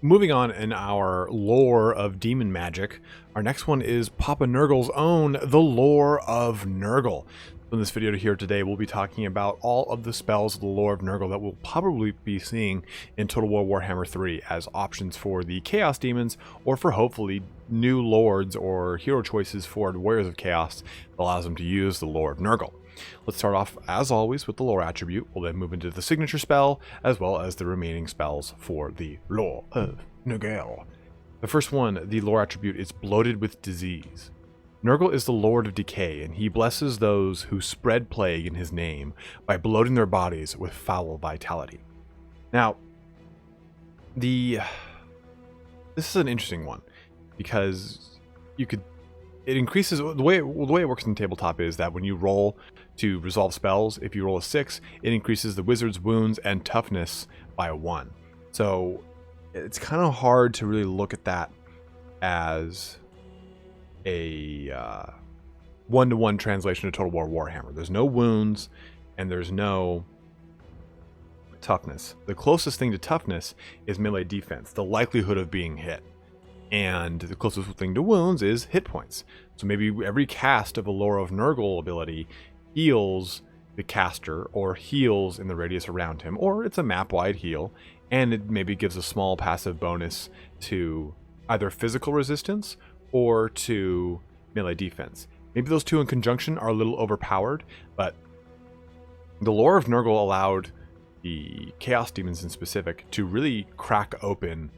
Moving on in our lore of demon magic, our next one is Papa Nurgle's own, the lore of Nurgle. In this video here today, we'll be talking about all of the spells of the lore of Nurgle that we'll probably be seeing in Total War Warhammer 3 as options for the Chaos Demons, or for hopefully new lords or hero choices for the Warriors of Chaos that allows them to use the lore of Nurgle. Let's start off, as always, with the lore attribute. We'll then move into the signature spell, as well as the remaining spells for the lore of Nurgle. The first one, the lore attribute, is bloated with disease. Nurgle is the Lord of Decay, and he blesses those who spread plague in his name by bloating their bodies with foul vitality. Now, this is an interesting one, because it increases, the way it works in tabletop is that when you roll to resolve spells, if you roll a 6, it increases the wizard's wounds and toughness by 1. So it's kind of hard to really look at that as a one-to-one translation to Total War Warhammer. There's no wounds and there's no toughness. The closest thing to toughness is melee defense, the likelihood of being hit. And the closest thing to wounds is hit points. So maybe every cast of a Lore of Nurgle ability heals the caster, or heals in the radius around him, or it's a map-wide heal, and it maybe gives a small passive bonus to either physical resistance or to melee defense. Maybe those two in conjunction are a little overpowered, but the Lore of Nurgle allowed the Chaos Demons in specific to really crack open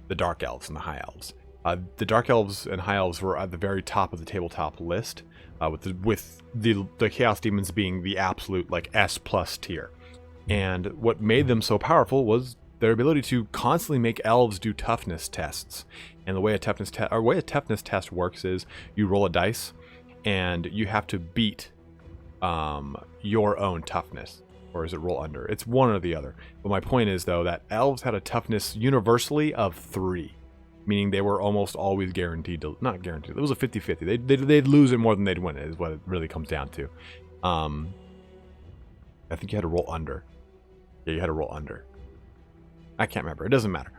the Dark Elves and the High Elves. The Dark Elves and High Elves were at the very top of the tabletop list, with the Chaos Demons being the absolute S+ tier. And what made them so powerful was their ability to constantly make elves do toughness tests. And the way a toughness test works is you roll a dice, and you have to beat your own toughness. Or is it roll under? It's one or the other. But my point is, though, that elves had a toughness universally of 3. Meaning they were almost always guaranteed to, not guaranteed, it was a 50-50. They'd lose it more than they'd win it, is what it really comes down to. I think you had to roll under. Yeah, you had to roll under. I can't remember. It doesn't matter.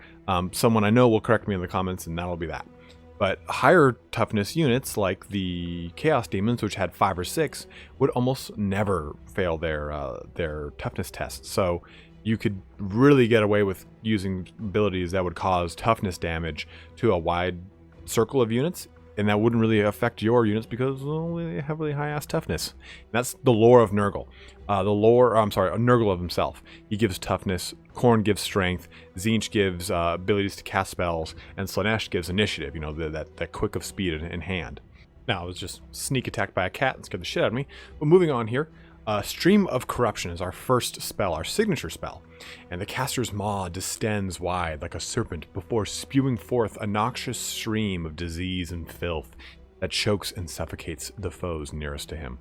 Someone I know will correct me in the comments, and that'll be that. But higher toughness units, like the Chaos Demons, which had 5 or 6, would almost never fail their toughness tests. So you could really get away with using abilities that would cause toughness damage to a wide circle of units, and that wouldn't really affect your units because they have really high-ass toughness. And that's the lore of Nurgle. Nurgle of himself. He gives toughness, Khorne gives strength, Tzeentch gives abilities to cast spells, and Slaanesh gives initiative, that quick of speed in hand. Now, I was just sneak attacked by a cat and scared the shit out of me. But moving on here, Stream of Corruption is our first spell, our signature spell. And the caster's maw distends wide like a serpent before spewing forth a noxious stream of disease and filth that chokes and suffocates the foes nearest to him.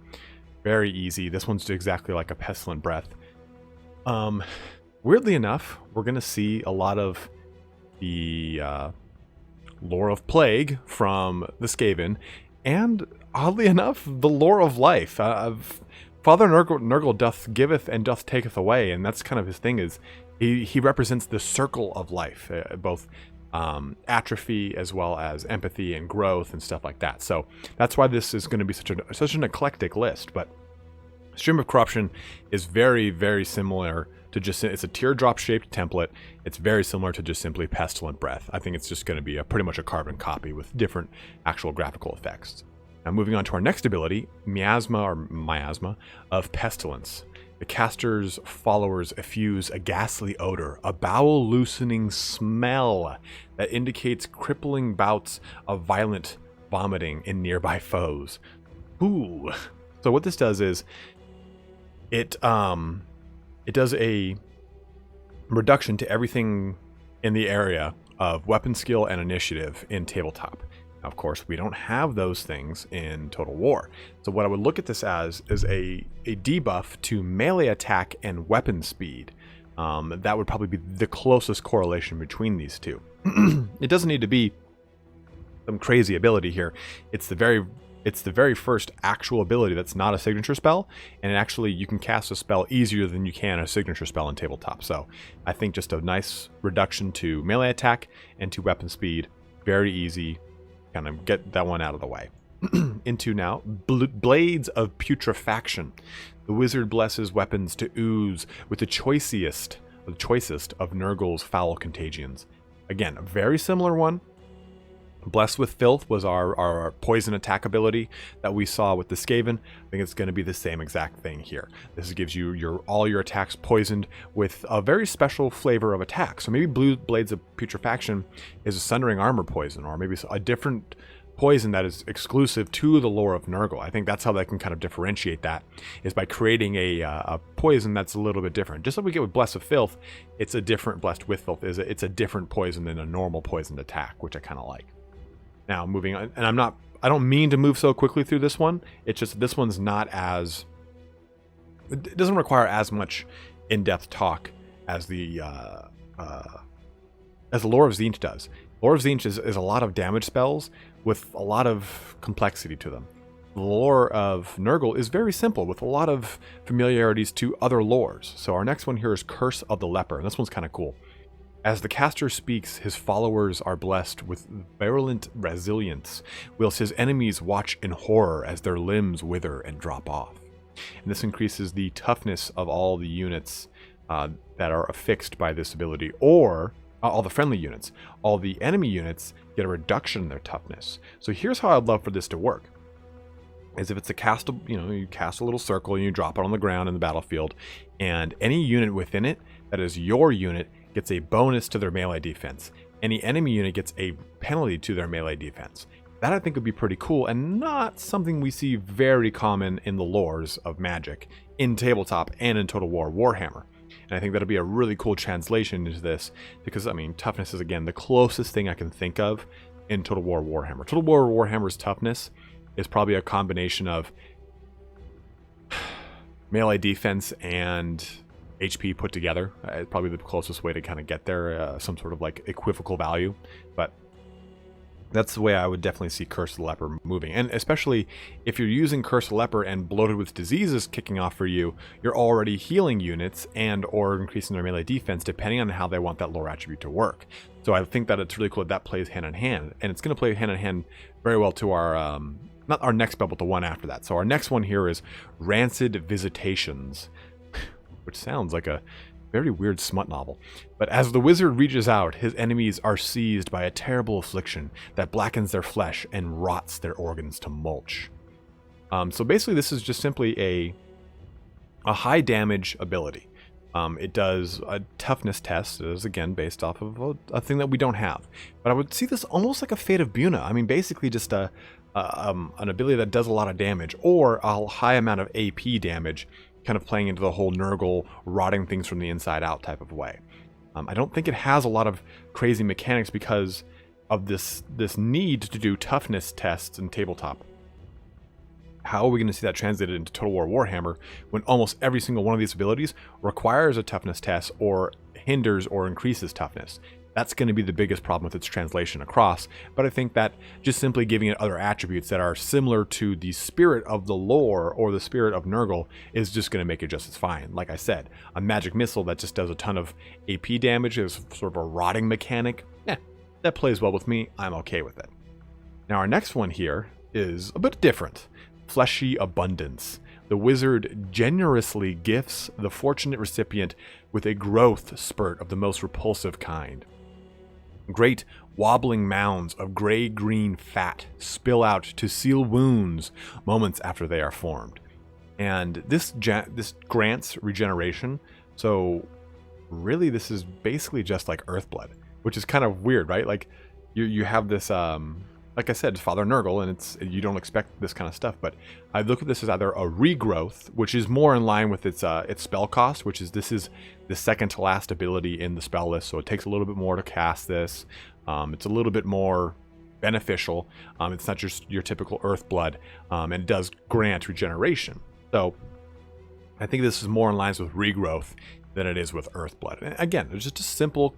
Very easy. This one's exactly like a pestilent breath. Weirdly enough, we're going to see a lot of the lore of plague from the Skaven, and oddly enough, the lore of life. Father Nurgle doth giveth and doth taketh away, and that's kind of his thing. Is he represents the circle of life, both atrophy as well as empathy and growth and stuff like that. So that's why this is going to be such an eclectic list. But Stream of Corruption is very, very similar to it's a teardrop shaped template. It's very similar to just simply Pestilent Breath. I think it's just going to be pretty much a carbon copy with different actual graphical effects. Now moving on to our next ability, Miasma of Pestilence. The caster's followers effuse a ghastly odor, a bowel-loosening smell that indicates crippling bouts of violent vomiting in nearby foes. Ooh. So what this does is, it does a reduction to everything in the area of weapon skill and initiative in tabletop. Of course, we don't have those things in Total War. So what I would look at this as is a debuff to melee attack and weapon speed. That would probably be the closest correlation between these two. It doesn't need to be some crazy ability here. It's the very It's the very first actual ability that's not a signature spell, and actually you can cast a spell easier than you can a signature spell in tabletop. So I think just a nice reduction to melee attack and to weapon speed. Very easy. Kind of get that one out of the way. Into now, Blades of Putrefaction. The wizard blesses weapons to ooze with the choicest of Nurgle's foul contagions. Again, a very similar one. Blessed with Filth was our poison attack ability that we saw with the Skaven. I think it's going to be the same exact thing here. This gives you all your attacks poisoned with a very special flavor of attack. So maybe Blades of Putrefaction is a Sundering Armor poison, or maybe a different poison that is exclusive to the lore of Nurgle. I think that's how they can kind of differentiate that, is by creating a poison that's a little bit different. Just like we get with Blessed with Filth, it's a different Blessed with Filth. It's a different poison than a normal poisoned attack, which I kind of like. Now, moving on, and I don't mean to move so quickly through this one. It's just this one's not as, it doesn't require as much in-depth talk as the Lore of Tzeentch does. Lore of Tzeentch is a lot of damage spells with a lot of complexity to them. The lore of Nurgle is very simple, with a lot of familiarities to other lores. So our next one here is Curse of the Leper, and this one's kind of cool. As the caster speaks, his followers are blessed with virulent resilience, whilst his enemies watch in horror as their limbs wither and drop off. And this increases the toughness of all the units that are affixed by this ability, or all the friendly units. All the enemy units get a reduction in their toughness. So here's how I'd love for this to work. Is if it's a cast, you cast a little circle and you drop it on the ground in the battlefield, and any unit within it that is your unit gets a bonus to their melee defense. Any enemy unit gets a penalty to their melee defense. That I think would be pretty cool, and not something we see very common in the lores of Magic, in tabletop and in Total War Warhammer. And I think that'll be a really cool translation into this, because I mean, toughness is again the closest thing I can think of in Total War Warhammer. Total War Warhammer's toughness is probably a combination of melee defense and HP put together. Probably the closest way to kind of get there, some sort of like equivocal value. But that's the way I would definitely see Curse of the Leper moving. And especially if you're using Curse of the Leper and Bloated with Diseases kicking off for you, you're already healing units and or increasing their melee defense depending on how they want that lore attribute to work. So I think that it's really cool that plays hand in hand. And it's going to play hand in hand very well to our, not our next spell, but the one after that. So our next one here is Rancid Visitations, which sounds like a very weird smut novel. But as the wizard reaches out, his enemies are seized by a terrible affliction that blackens their flesh and rots their organs to mulch. So basically this is just simply a high damage ability. It does a toughness test. It is again based off of a thing that we don't have. But I would see this almost like a Fate of Buna. I mean, basically just an ability that does a lot of damage, or a high amount of AP damage, kind of playing into the whole Nurgle rotting things from the inside out type of way. I don't think it has a lot of crazy mechanics because of this need to do toughness tests in tabletop. How are we going to see that translated into Total War Warhammer when almost every single one of these abilities requires a toughness test or hinders or increases toughness? That's going to be the biggest problem with its translation across, but I think that just simply giving it other attributes that are similar to the spirit of the lore or the spirit of Nurgle is just going to make it just as fine. Like I said, a magic missile that just does a ton of AP damage is sort of a rotting mechanic. That plays well with me. I'm okay with it. Now our next one here is a bit different. Fleshy Abundance. The wizard generously gifts the fortunate recipient with a growth spurt of the most repulsive kind. Great wobbling mounds of gray-green fat spill out to seal wounds moments after they are formed. And this grants regeneration, so really this is basically just like Earthblood, which is kind of weird, right? Like you have this, like I said, Father Nurgle, and you don't expect this kind of stuff, but I look at this as either a regrowth, which is more in line with its spell cost, which is this is the second to last ability in the spell list, so it takes a little bit more to cast this. It's a little bit more beneficial. It's not just your typical Earthblood, and it does grant regeneration. So I think this is more in line with regrowth than it is with Earthblood. And again, it's just a simple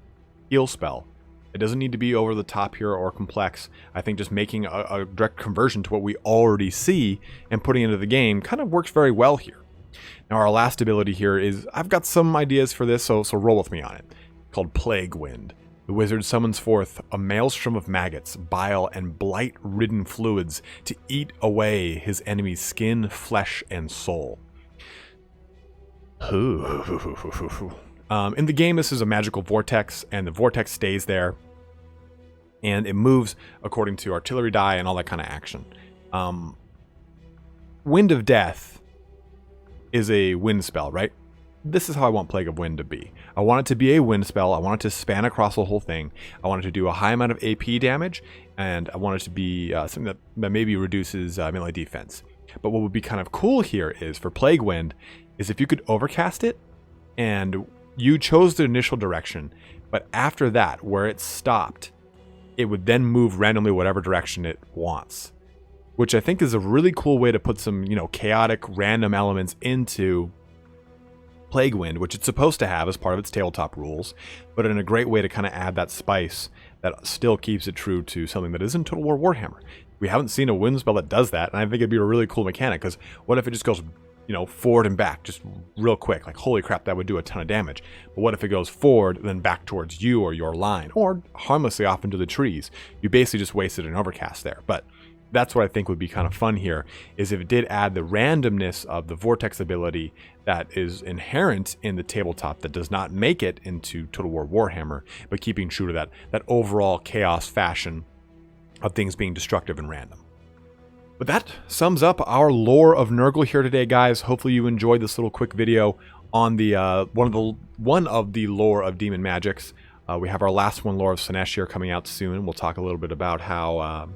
heal spell It doesn't need to be over the top here or complex. I think just making a direct conversion to what we already see and putting it into the game kind of works very well here. Now our last ability here is, I've got some ideas for this, so roll with me on it. Called Plague Wind. The wizard summons forth a maelstrom of maggots, bile, and blight-ridden fluids to eat away his enemy's skin, flesh, and soul. In the game, this is a magical vortex, and the vortex stays there, and it moves according to artillery die and all that kind of action. Wind of Death is a wind spell, right? This is how I want Plague of Wind to be. I want it to be a wind spell. I want it to span across the whole thing. I want it to do a high amount of AP damage, and I want it to be something that maybe reduces melee defense. But what would be kind of cool here is, for Plague Wind, is if you could overcast it, and you chose the initial direction, but after that, where it stopped, it would then move randomly whatever direction it wants. Which I think is a really cool way to put some, chaotic, random elements into Plague Wind, which it's supposed to have as part of its tabletop rules, but in a great way to kind of add that spice that still keeps it true to something that is in Total War Warhammer. We haven't seen a wind spell that does that, and I think it'd be a really cool mechanic, because what if it just goes, forward and back, just real quick? Like, holy crap, that would do a ton of damage. But what if it goes forward, then back towards you or your line, or harmlessly off into the trees? You basically just wasted an overcast there. But that's what I think would be kind of fun here, is if it did add the randomness of the Vortex ability that is inherent in the tabletop that does not make it into Total War Warhammer, but keeping true to that overall chaos fashion of things being destructive and random. But that sums up our lore of Nurgle here today, guys. Hopefully you enjoyed this little quick video on the one of the lore of Demon Magics. We have our last one, Lore of Slaanesh, here coming out soon. We'll talk a little bit about how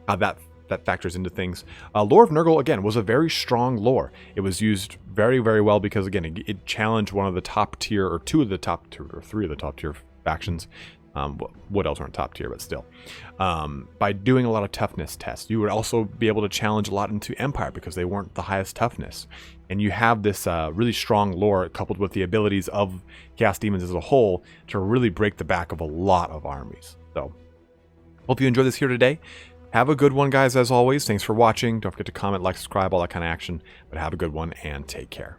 that factors into things. Lore of Nurgle, again, was a very strong lore. It was used very, very well because, again, it challenged one of the top tier, or two of the top tier, or three of the top tier factions. What else aren't top tier, but still. By doing a lot of toughness tests. You would also be able to challenge a lot into Empire because they weren't the highest toughness. And you have this really strong lore coupled with the abilities of Chaos Demons as a whole to really break the back of a lot of armies. So, hope you enjoyed this here today. Have a good one, guys, as always. Thanks for watching. Don't forget to comment, like, subscribe, all that kind of action. But have a good one, and take care.